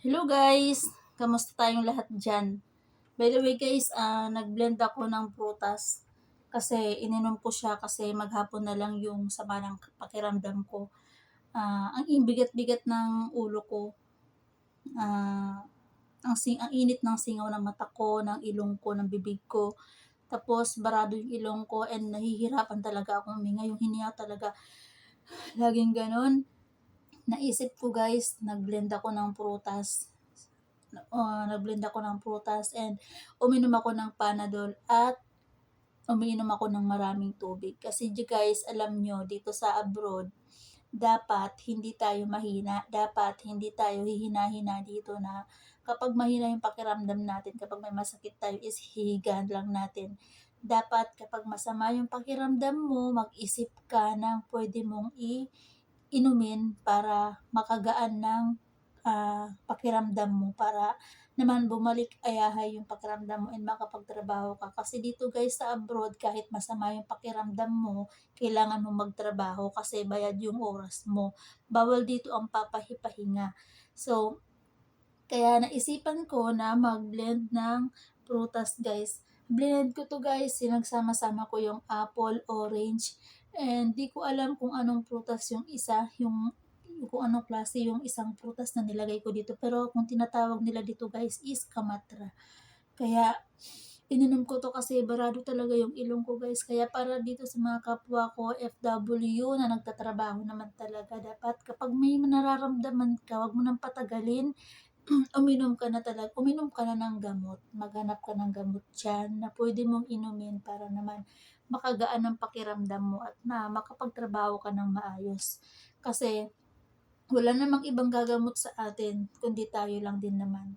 Hello guys! Kamusta tayong lahat dyan? By the way guys, nag-blend ako ng prutas kasi ininom ko siya kasi maghapon na lang yung sama ng pakiramdam ko. Ang bigat-bigat ng ulo ko. Ang init ng singaw ng mata ko, ng ilong ko, ng bibig ko. Tapos barado yung ilong ko and nahihirapan talaga akong huminga. Yung hininga talaga laging ganon. Naisip ko guys, nag-blend ako ng prutas and uminom ako ng Panadol at umiinom ako ng maraming tubig. Kasi guys, alam nyo, dito sa abroad, dapat hindi tayo mahina. Dapat hindi tayo hihina-hina dito na kapag mahina yung pakiramdam natin, kapag may masakit tayo is hihigaan lang natin. Dapat kapag masama yung pakiramdam mo, mag-isip ka ng pwede mong inumin para makagaan ng pakiramdam mo, para naman bumalik ayahay yung pakiramdam mo and makapagtrabaho ka. Kasi dito guys sa abroad, kahit masama yung pakiramdam mo, kailangan mo magtrabaho kasi bayad yung oras mo. Bawal dito ang papahipahinga. So, kaya naisipan ko na mag-blend ng prutas guys. Blend ko to guys, sinagsama-sama ko yung apple, orange, and di ko alam kung anong prutas yung isa, kung anong klase yung isang prutas na nilagay ko dito. Pero kung tinatawag nila dito guys is kamatra. Kaya ininom ko to kasi barado talaga yung ilong ko guys. Kaya para dito sa mga kapwa ko FW na nagtatrabaho naman talaga, dapat kapag may nararamdaman ka, wag mo nang patagalin. Uminom ka na ng gamot. Maghanap ka ng gamot diyan na pwede mong inumin para naman makagaan ang pakiramdam mo at na makapagtrabaho ka ng maayos. Kasi wala namang ibang gagamot sa atin kundi tayo lang din naman.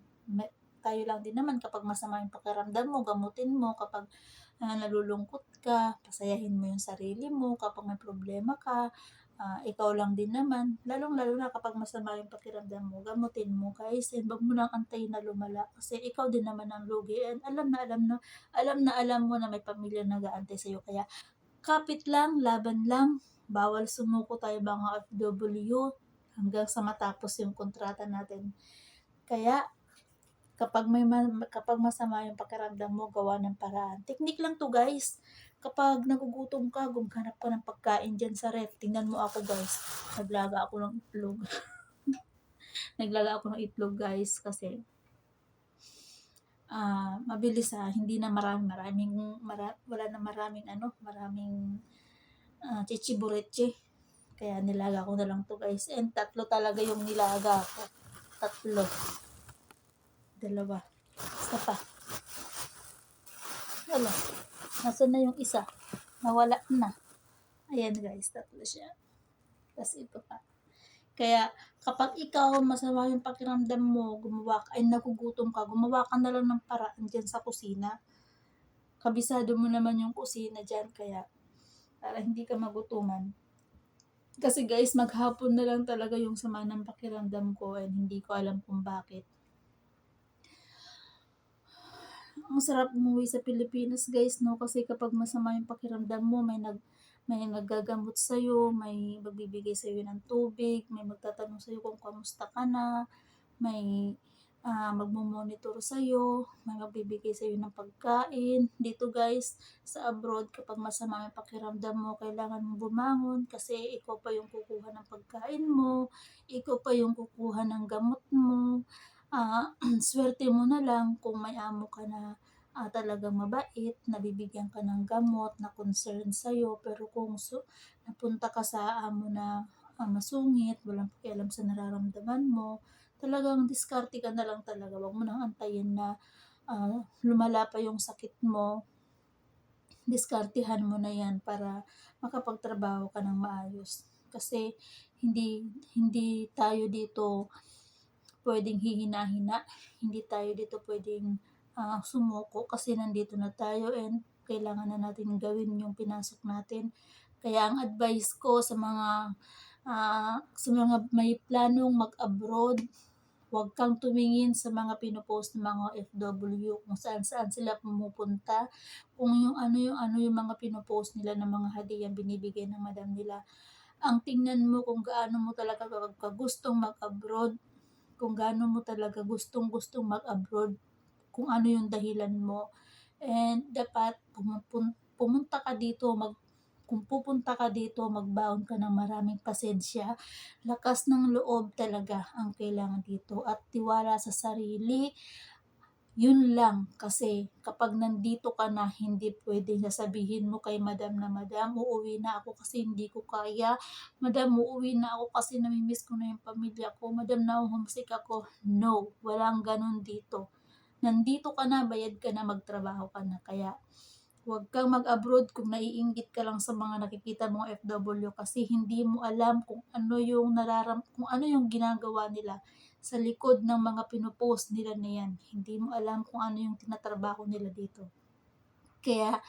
Tayo lang din naman kapag masama yung pakiramdam mo, gamutin mo. Kapag nalulungkot ka, pasayahin mo yung sarili mo. Kapag may problema ka, ikaw lang din naman. Lalong-lalo na kapag masama yung pakiramdam mo, gamutin mo guys. And wag mo lang antayin na lumala kasi ikaw din naman ang lugi. And alam mo na may pamilya na nag-aantay sa'yo. Kaya kapit lang, laban lang. Bawal sumuko tayo mga FW hanggang sa matapos yung kontrata natin. Kaya kapag masama yung pakiramdam mo, gawa ng paraan. Technique lang to guys. Kapag nagugutom ka, gumhanap ka ng pagkain dyan sa ref. Tingnan mo ako guys. Naglaga ako ng itlog. Naglaga ako ng itlog guys kasi mabilis hindi na wala na maraming chichibureche. Kaya nilaga ko na lang to guys. And tatlo talaga yung nilaga ko. Tatlo. Dalawa. Isa pa. Wala. Nasaan na yung isa? Nawala na. Ayan guys, tatlo siya. Tapos ito pa. Kaya kapag ikaw masama yung pakiramdam mo, nagugutom ka, gumawa ka na lang ng paraan dyan sa kusina. Kabisado mo naman yung kusina dyan, kaya para hindi ka magutuman. Kasi guys, maghapon na lang talaga yung sama ng pakiramdam ko and hindi ko alam kung bakit. Ang sarap umuwi sa Pilipinas guys, no? Kasi kapag masama yung pakiramdam mo, may naggagamot sa'yo, may magbibigay sa'yo ng tubig, may magtatanong sa'yo kung kamusta ka na, may magmumonitor sa'yo, may magbibigay sa'yo ng pagkain. Dito guys, sa abroad, kapag masama yung pakiramdam mo, kailangan mong bumangon kasi ikaw pa yung kukuha ng pagkain mo, ikaw pa yung kukuha ng gamot mo. Swerte mo na lang kung may amo ka na talagang mabait, nabibigyan ka ng gamot, na concern sa'yo. Pero kung napunta ka sa amo na masungit, walang pakialam sa nararamdaman mo, talagang diskarte ka na lang talaga. Wag mo nang antayin na lumala pa yung sakit mo. Diskartehan mo na yan para makapagtrabaho ka ng maayos. Kasi hindi tayo dito pwedeng hihina-hina. Hindi tayo dito pwedeng sumuko kasi nandito na tayo and kailangan na natin gawin yung pinasok natin. Kaya ang advice ko sa mga may planong mag-abroad, huwag kang tumingin sa mga pinopost ng mga FW kung saan-saan sila pumupunta. Kung yung mga pinopost nila ng mga hadiyang binibigay ng madam nila. Ang tingnan mo kung gaano mo talaga gustong mag-abroad, kung gaano mo talaga gustong-gustong mag-abroad, kung ano yung dahilan mo. And dapat pumunta ka dito, kung pupunta ka dito, magbaon ka ng maraming pasensya, lakas ng loob talaga ang kailangan dito at tiwala sa sarili. Yun lang, kasi kapag nandito ka na, hindi puwedeng sasabihin mo kay madam na, "Madam, uuwi na ako kasi hindi ko kaya. Madam, uuwi na ako kasi nami-miss ko na yung pamilya ko. Madam, naho-homesick ako." No, walang gano'n dito. Nandito ka na, bayad ka na, magtrabaho ka na. Kaya huwag kang mag-abroad kung naiinggit ka lang sa mga nakikita mong OFW, kasi hindi mo alam kung ano yung kung ano yung ginagawa nila sa likod ng mga pino-post nila na 'yan. Hindi mo alam kung ano yung tinatrabaho nila dito. Kaya,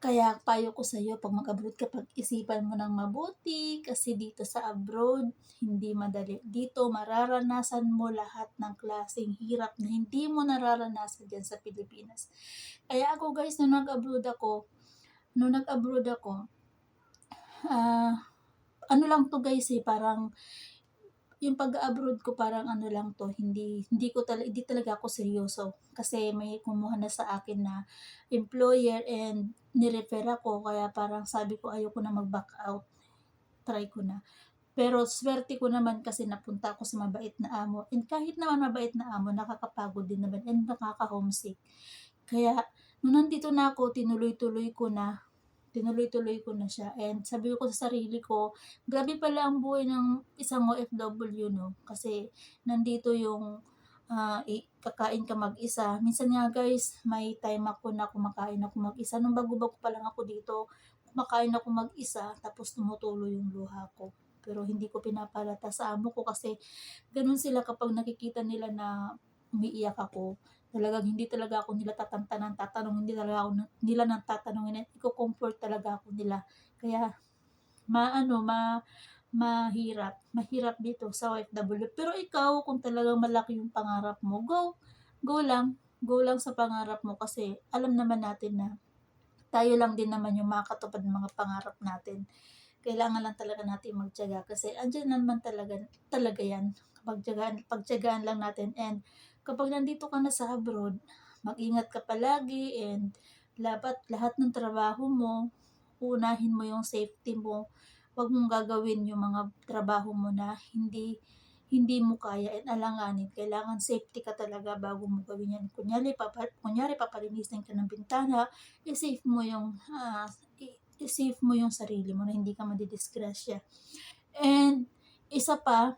kaya payo ko sa'yo 'pag mag-abroad ka, pag-isipan mo ng mabuti, kasi dito sa abroad hindi madali. Dito mararanasan mo lahat ng klaseng hirap na hindi mo nararanasan diyan sa Pilipinas. Kaya ako guys, nung nag-abroad ako, ah, ano lang 'to guys, parang yung pag-a-abroad ko parang ano lang 'to, hindi talaga ako seryoso. Kasi may kumuha na sa akin na employer and ni-refer ako, kaya parang sabi ko ayoko na mag-back out, try ko na. Pero swerte ko naman kasi napunta ako sa mabait na amo, and kahit naman mabait na amo, nakakapagod din naman and nakaka-homesick. Kaya nung nandito na ako, tinuloy-tuloy ko na siya, and sabi ko sa sarili ko, grabe pala ang buhay ng isang OFW 'no, kasi nandito yung, kakain ka mag-isa. Minsan nga guys, may time ako na kumakain ako mag-isa, nung bago-bago pa lang ako dito, kumakain ako mag-isa tapos tumutulo yung luha ko. Pero hindi ko pinapalata sa amo ko, kasi gano'n sila kapag nakikita nila na umiiyak ako. Talagang hindi talaga ako nila tatanungin, hindi talaga ako nila tatanungin, at iko-comfort talaga ako nila. Kaya maano, mahirap dito sa OFW. Pero ikaw, kung talagang malaki yung pangarap mo, go lang sa pangarap mo, kasi alam naman natin na tayo lang din naman yung makakatupad ng mga pangarap natin. Kailangan lang talaga natin magtiyaga, kasi andiyan naman talaga talaga 'yan. Pagtiyagaan lang natin, and kapag nandito ka na sa abroad, mag-ingat ka palagi, and dapat lahat ng trabaho mo, uunahin mo yung safety mo. Huwag mong gagawin yung mga trabaho mo na hindi hindi mo kaya and alanganin. Kailangan safety ka talaga bago mo gawin 'yan. Kunyari papalinisin ka ng bintana, i-safe mo yung, i-safe mo yung sarili mo na hindi ka madidisgrasya. And isa pa,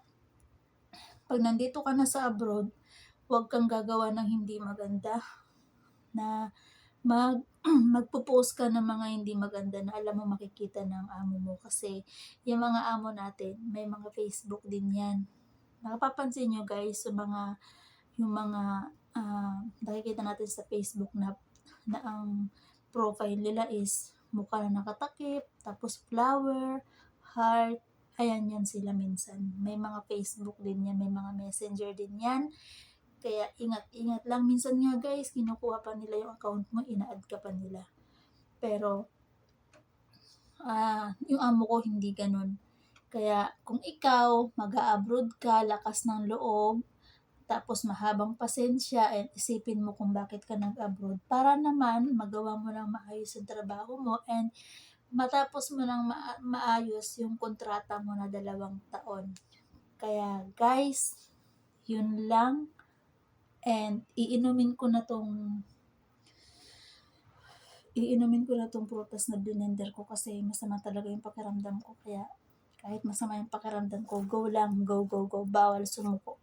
'pag nandito ka na sa abroad, huwag kang gagawa ng hindi maganda, na magpo-post ka ng mga hindi maganda na alam mo makikita ng amo mo, kasi yung mga amo natin may mga Facebook din 'yan. Napapansin niyo guys, yung mga, nakikita natin sa Facebook na na ang profile nila is mukha na nakatakip, tapos flower, heart, ayan 'yan sila minsan. May mga Facebook din 'yan, may mga Messenger din 'yan. Kaya ingat-ingat lang. Minsan nga guys, kinukuha pa nila yung account mo, ina-add ka pa nila. Pero, yung amo ko hindi gano'n. Kaya kung ikaw mag-a-abroad ka, lakas ng loob, tapos mahabang pasensya, and isipin mo kung bakit ka nag-abroad, para naman magawa mo ng maayos yung trabaho mo, and matapos mo ng maayos yung kontrata mo na 2 taon. Kaya guys, yun lang, and iinumin ko na 'tong prutas na blinender ko, kasi masama talaga yung pakiramdam ko. Kaya kahit masama yung pakiramdam ko, go lang, go, go, go, bawal sumuko.